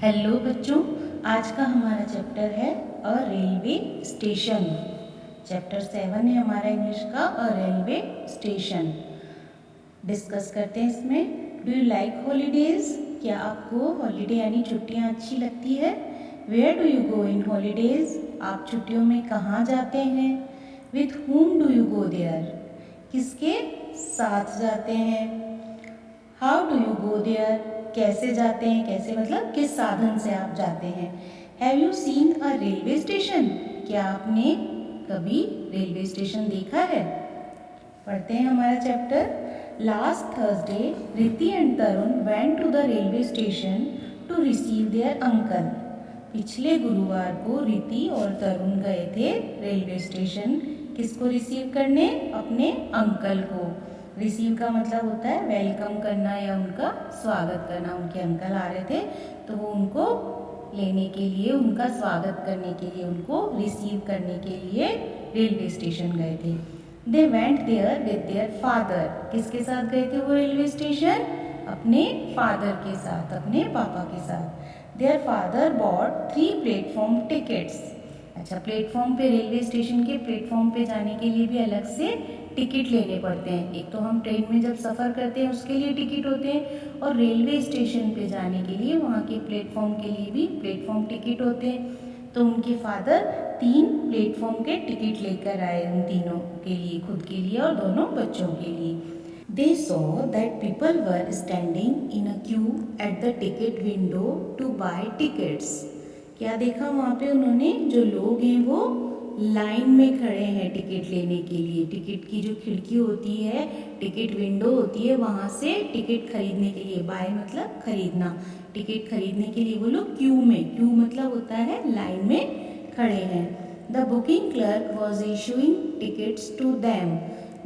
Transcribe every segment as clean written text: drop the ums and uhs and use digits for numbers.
Hello बच्चों, आज का हमारा चैप्टर है अ रेलवे स्टेशन। चैप्टर 7 है हमारा इंग्लिश का अ रेलवे स्टेशन। डिस्कस करते हैं इसमें। Do you like holidays? क्या आपको हॉलीडे यानी छुट्टियां अच्छी लगती है? Where do you go in holidays? आप छुट्टियों में कहाँ जाते हैं? With whom do you go there? किसके साथ जाते हैं? How do you go there? कैसे जाते हैं? कैसे मतलब किस साधन से आप जाते हैं? Have you seen a railway station? क्या आपने कभी रेलवे स्टेशन देखा है? पढ़ते हैं हमारा chapter. Last Thursday Riti and Tarun went to the railway station to receive their uncle. पिछले गुरुवार को रिति और तरुण गए थे रेलवे स्टेशन किसको रिसीव करने? अपने अंकल को। रिसीव का मतलब होता है वेलकम करना या उनका स्वागत करना। उनके अंकल आ रहे थे तो वो उनको लेने के लिए, उनका स्वागत करने के लिए, उनको रिसीव करने के लिए रेलवे स्टेशन गए थे। They went there with their father. किसके साथ गए थे वो रेलवे स्टेशन? अपने फादर के साथ, अपने पापा के साथ। Their father bought 3 platform tickets. अच्छा, प्लेटफॉर्म पे, रेलवे स्टेशन के प्लेटफॉर्म पे जाने के लिए भी अलग से टिकट लेने पड़ते हैं। एक तो हम ट्रेन में जब सफ़र करते हैं उसके लिए टिकट होते हैं, और रेलवे स्टेशन पे जाने के लिए वहाँ के प्लेटफॉर्म के लिए भी प्लेटफॉर्म टिकट होते हैं। तो उनके फादर 3 प्लेटफॉर्म के टिकट लेकर आए उन तीनों के लिए, खुद के लिए और दोनों बच्चों के लिए। They saw that people were standing in a queue at the ticket window to buy tickets. क्या देखा वहाँ पे उन्होंने? जो लोग हैं वो लाइन में खड़े हैं टिकट लेने के लिए। टिकट की जो खिड़की होती है, टिकट विंडो होती है, वहाँ से टिकट खरीदने के लिए, बाय मतलब खरीदना, टिकट खरीदने के लिए वो लोग क्यू में, क्यू मतलब होता है लाइन में खड़े हैं। The booking clerk was issuing tickets to them.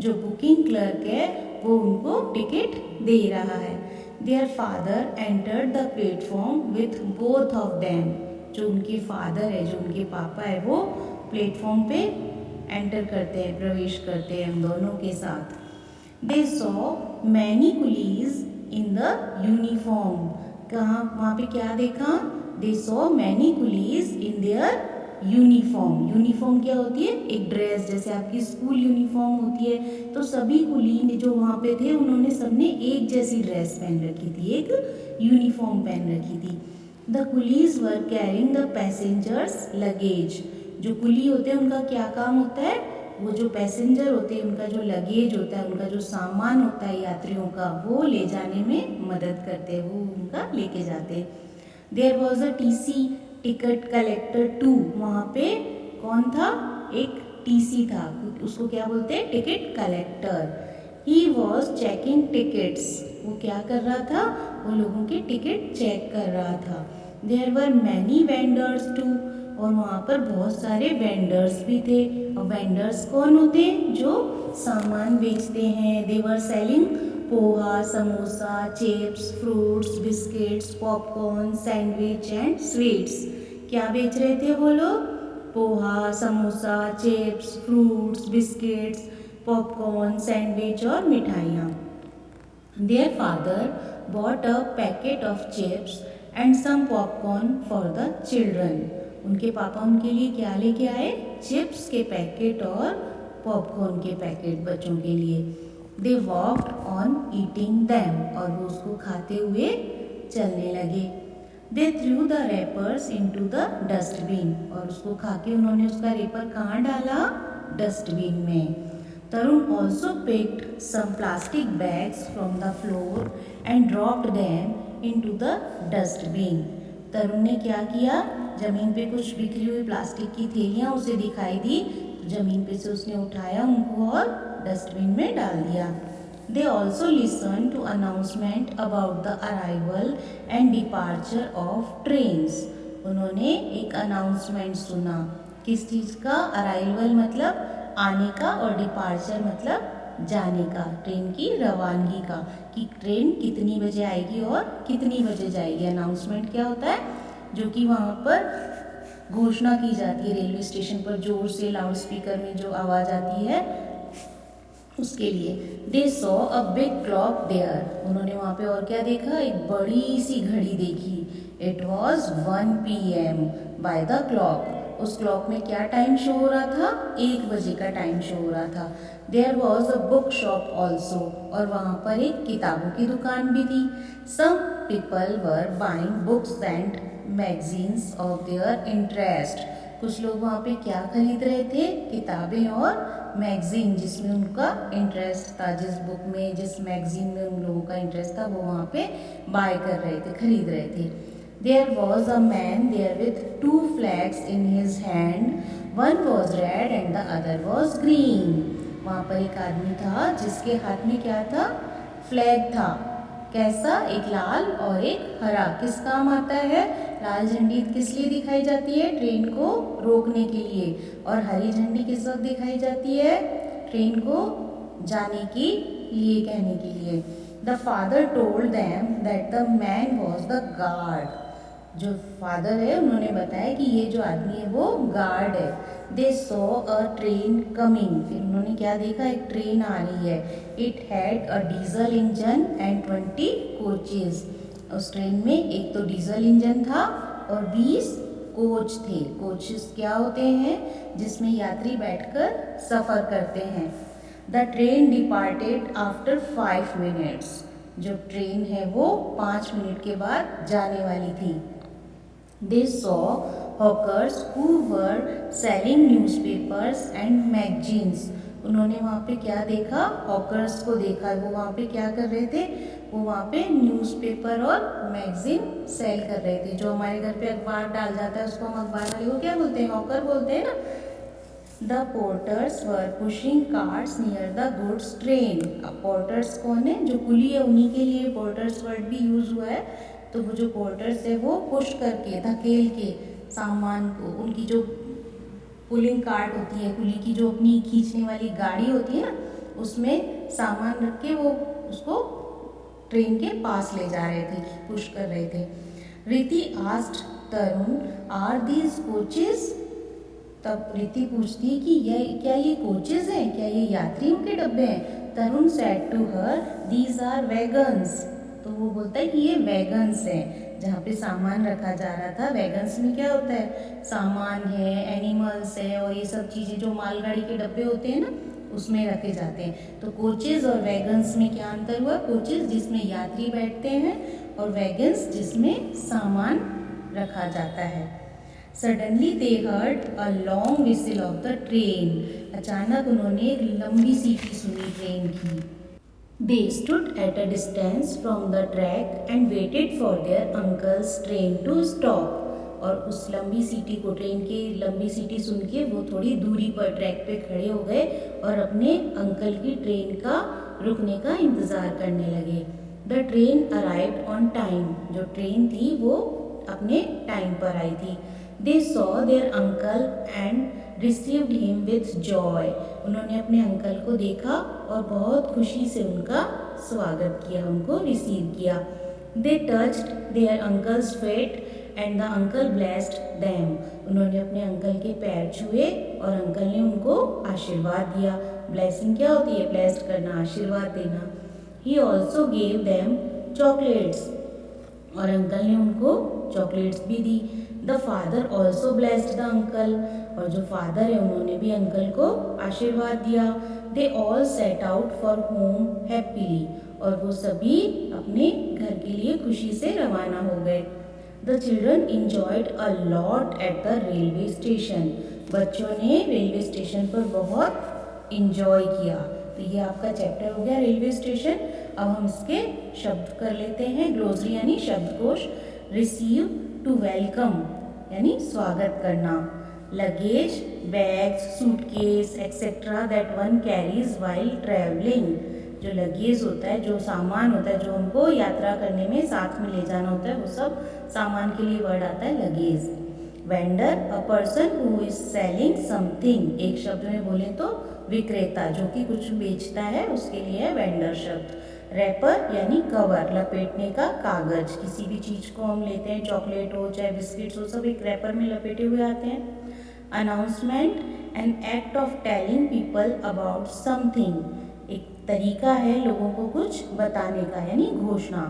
जो बुकिंग क्लर्क है वो उनको टिकट दे रहा है। Their father entered the platform with both of them. जो उनके फादर है, जो उनके पापा है, वो प्लेटफॉर्म पे एंटर करते हैं, प्रवेश करते हैं हम दोनों के साथ। They saw many Coolidge in the uniform. कहाँ, वहाँ पे क्या देखा? They saw many Coolidge in their uniform. Uniform क्या होती है? एक ड्रेस, जैसे आपकी स्कूल यूनिफॉर्म होती है। तो सभी कुलीन जो वहाँ पे थे उन्होंने सबने एक जैसी ड्रेस पहन रखी थी, एक यूनिफॉर्म पहन रखी थी। The Coolidge were carrying the passengers luggage. जो कुली होते हैं उनका क्या काम होता है? वो जो पैसेंजर होते हैं उनका जो लगेज होता है, उनका जो सामान होता है यात्रियों का, वो ले जाने में मदद करते हैं, वो उनका लेके जाते हैं। There was a TC ticket collector too. वहाँ पे कौन था? एक टीसी था, उसको क्या बोलते हैं? Ticket collector. He was checking tickets. वो क्या कर रहा था? वो लोगों के टिकट चेक कर रहा था। There were many vendors too. और वहाँ पर बहुत सारे वेंडर्स भी थे। और वेंडर्स कौन होते हैं? जो सामान बेचते हैं। They were selling poha, samosa, chips, fruits, biscuits, popcorn, sandwich and sweets. क्या बेच रहे थे वो लोग? Poha, samosa, chips, fruits, biscuits, popcorn, sandwich और मिठाइयाँ। Their father bought a packet of chips and some popcorn for the children. उनके पापा उनके लिए क्या लेके आए? चिप्स के पैकेट और पॉपकॉर्न के पैकेट बच्चों के लिए। They walked on eating them. और वो उसको खाते हुए चलने लगे। They threw the wrappers into the dustbin. और उसको खा के उन्होंने उसका रेपर कहाँ डाला? डस्टबिन में। Tarun also picked some plastic bags from the floor and dropped them into the dustbin. Tarun ने क्या किया? जमीन पे कुछ बिखरी हुई प्लास्टिक की थैलियाँ उसे दिखाई दी, तो जमीन पे से उसने उठाया उनको और डस्टबिन में डाल दिया। They also listen to announcement about the arrival and departure of trains. उन्होंने एक अनाउंसमेंट सुना। किस चीज़ का? अराइवल मतलब आने का, और डिपार्चर मतलब जाने का, ट्रेन की रवानगी का, कि ट्रेन कितनी बजे आएगी और कितनी बजे जाएगी। अनाउंसमेंट क्या होता है? जो कि वहाँ पर घोषणा की जाती है रेलवे स्टेशन पर, जोर से लाउड स्पीकर में जो आवाज़ आती है उसके लिए। They saw a big clock there. उन्होंने वहाँ पे और क्या देखा? एक बड़ी सी घड़ी देखी। It was 1 PM by the clock. उस क्लॉक में क्या टाइम शो हो रहा था? 1 बजे का टाइम शो हो रहा था। There was a book shop also, और वहाँ पर एक किताबों की दुकान भी थी। Some people were buying books and magazines of their interest. कुछ लोग वहाँ पे क्या खरीद रहे थे? किताबें और मैगजीन, जिसमें उनका इंटरेस्ट था, जिस बुक में, जिस मैगजीन में उन लोगों का इंटरेस्ट था, वो वहाँ पे बाय कर रहे थे, खरीद रहे थे। There was a man there with 2 flags in his hand. One was red and the other was green. वहाँ पर एक आदमी था जिसके हाथ में क्या था? फ्लैग था। कैसा? एक लाल और एक हरा। किस काम आता है? लाल झंडी किस लिए दिखाई जाती है? ट्रेन को रोकने के लिए। और हरी झंडी किस वक्त दिखाई जाती है? ट्रेन को जाने के लिए, कहने के लिए। The father told them that the man was the guard. जो फादर है उन्होंने बताया कि ये जो आदमी है वो गार्ड है। दे सॉ अ ट्रेन कमिंग, फिर उन्होंने क्या देखा? एक ट्रेन आ रही है। It had a diesel engine and 20 coaches. उस ट्रेन में एक तो डीजल इंजन था और 20 कोच थे। कोचेस क्या होते हैं? जिसमें यात्री बैठकर सफ़र करते हैं। The train departed after 5 minutes. जो ट्रेन है वो 5 मिनट के बाद जाने वाली थी। They saw hawkers who were selling newspapers and magazines. उन्होंने वहाँ पे क्या देखा? हॉकर्स को देखा। वो वहाँ पे क्या कर रहे थे? वो वहाँ पे न्यूज़पेपर और मैगजीन सेल कर रहे थे। जो हमारे घर पे अखबार डाल जाता है उसको हम अखबार वाले को क्या बोलते हैं? हॉकर बोलते हैं ना। The porters were pushing carts near the goods train. अब पोर्टर्स कौन है? जो कुली है, उन्हीं के लिए पोर्टर्स वर्ड भी यूज हुआ है। तो वो जो पोर्टर्स है वो पुश करके, धकेल के सामान को, उनकी जो पुलिंग कार्ट होती है, कुली की जो अपनी खींचने वाली गाड़ी होती है ना, उसमें सामान रख के वो उसको ट्रेन के पास ले जा रहे थे, पुश कर रहे थे। Riti asked Tarun, are these coaches? तब रीति पूछती है कि क्या ये कोचेस हैं? क्या ये यात्रियों के डब्बे हैं? Tarun said to her, these are wagons. तो वो बोलता है कि ये वैगन्स हैं, जहाँ पे सामान रखा जा रहा था। वैगन्स में क्या होता है? सामान है, एनिमल्स है, और ये सब चीज़ें जो मालगाड़ी के डब्बे होते हैं ना, उसमें रखे जाते हैं। तो कोचेज और वैगन्स में क्या अंतर हुआ? कोचेज जिसमें यात्री बैठते हैं और वैगन्स जिसमें सामान रखा जाता है। Suddenly they heard a long whistle of the train. अचानक उन्होंने एक लंबी सीटी सुनी ट्रेन की। They stood at a distance from the track and waited for their uncle's train to stop. और उस लंबी सीटी को, ट्रेन की लंबी सीटी सुन के वो थोड़ी दूरी पर ट्रैक पे खड़े हो गए और अपने अंकल की ट्रेन का रुकने का इंतज़ार करने लगे। The train arrived on time. जो ट्रेन थी वो अपने टाइम पर आई थी। They saw their uncle and received him with joy. उन्होंने अपने अंकल को देखा और बहुत खुशी से उनका स्वागत किया, उनको रिसीव किया। They touched their uncle's feet and the uncle blessed them. उन्होंने अपने अंकल के पैर छुए और अंकल ने उनको आशीर्वाद दिया। ब्लेसिंग क्या होती है? ब्लेस्ड करना, आशीर्वाद देना। He also gave them chocolates. और अंकल ने उनको चॉकलेट्स भी दी। The father also blessed the uncle. और जो फादर है उन्होंने भी अंकल को आशीर्वाद दिया। They all set out for home happily. और वो सभी अपने घर के लिए खुशी से रवाना हो गए। The children enjoyed a lot at the railway station. बच्चों ने रेलवे स्टेशन पर बहुत इंजॉय किया। तो ये आपका चैप्टर हो गया रेलवे स्टेशन। अब हम इसके शब्द कर लेते हैं। ग्लोसरी यानी शब्दकोश। रिसीव, टू वेलकम यानी स्वागत करना। Luggage, bags, suitcase etcetera that one carries while travelling. जो लगेज होता है, जो सामान होता है, जो उनको यात्रा करने में साथ में ले जाना होता है, वो सब सामान के लिए वर्ड आता है luggage. Vendor, a person who is selling something. एक शब्द में बोले तो विक्रेता, जो कि कुछ बेचता है, उसके लिए है वेंडर शब्द। रैपर यानी कवर, लपेटने का कागज। किसी भी चीज़ को हम लेते हैं, चॉकलेट हो चाहे बिस्किट्स हो, सब एक रैपर में लपेटे हुए आते हैं। Announcement, an act of telling people about something. एक तरीका है लोगों को कुछ बताने का, यानी घोषणा।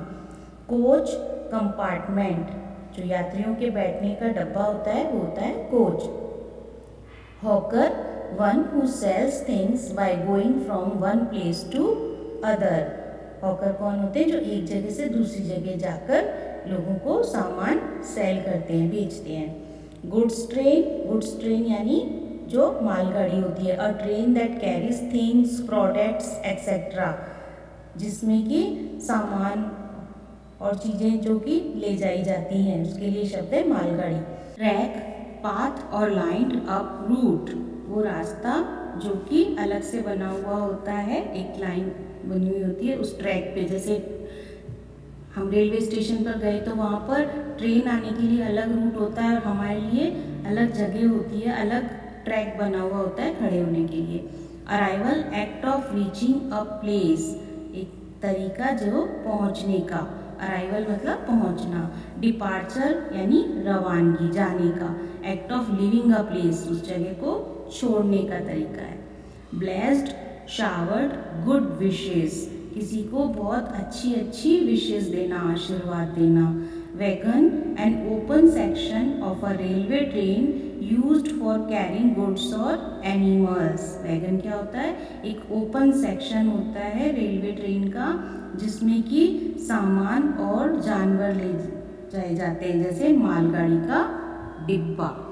Coach, compartment. जो यात्रियों के बैठने का डब्बा होता है वो होता है coach. Hawker, one who sells things by going from one place to other. हॉकर कौन होते हैं? जो एक जगह से दूसरी जगह जाकर लोगों को सामान सेल करते हैं, बेचते हैं। गुड्स ट्रेन यानी जो मालगाड़ी होती है। अ train that carries things, products etcetera, जिसमें कि सामान और चीज़ें जो कि ले जाई जाती हैं, उसके लिए शब्द है मालगाड़ी। ट्रैक, पाथ और लाइंड अप रूट, वो रास्ता जो कि अलग से बना हुआ होता है, एक लाइन बनी हुई होती है उस ट्रैक पे। जैसे हम रेलवे स्टेशन पर गए तो वहाँ पर ट्रेन आने के लिए अलग रूट होता है और हमारे लिए अलग जगह होती है, अलग ट्रैक बना हुआ होता है खड़े होने के लिए। Arrival, act of reaching a place, एक तरीका जो पहुँचने का। अराइवल मतलब पहुँचना। डिपार्चर यानी रवानगी, जाने का। Act of living a place, उस जगह को छोड़ने का तरीका है। ब्लेस्ड, शावर्ड गुड विशेस, किसी को बहुत अच्छी अच्छी विशेस देना, आशीर्वाद देना। Wagon, an open section of a railway train used for carrying goods और एनिमल्स। वैगन क्या होता है? एक ओपन सेक्शन होता है रेलवे ट्रेन का जिसमें कि सामान और जानवर ले जाए जाते हैं, जैसे मालगाड़ी का डिब्बा।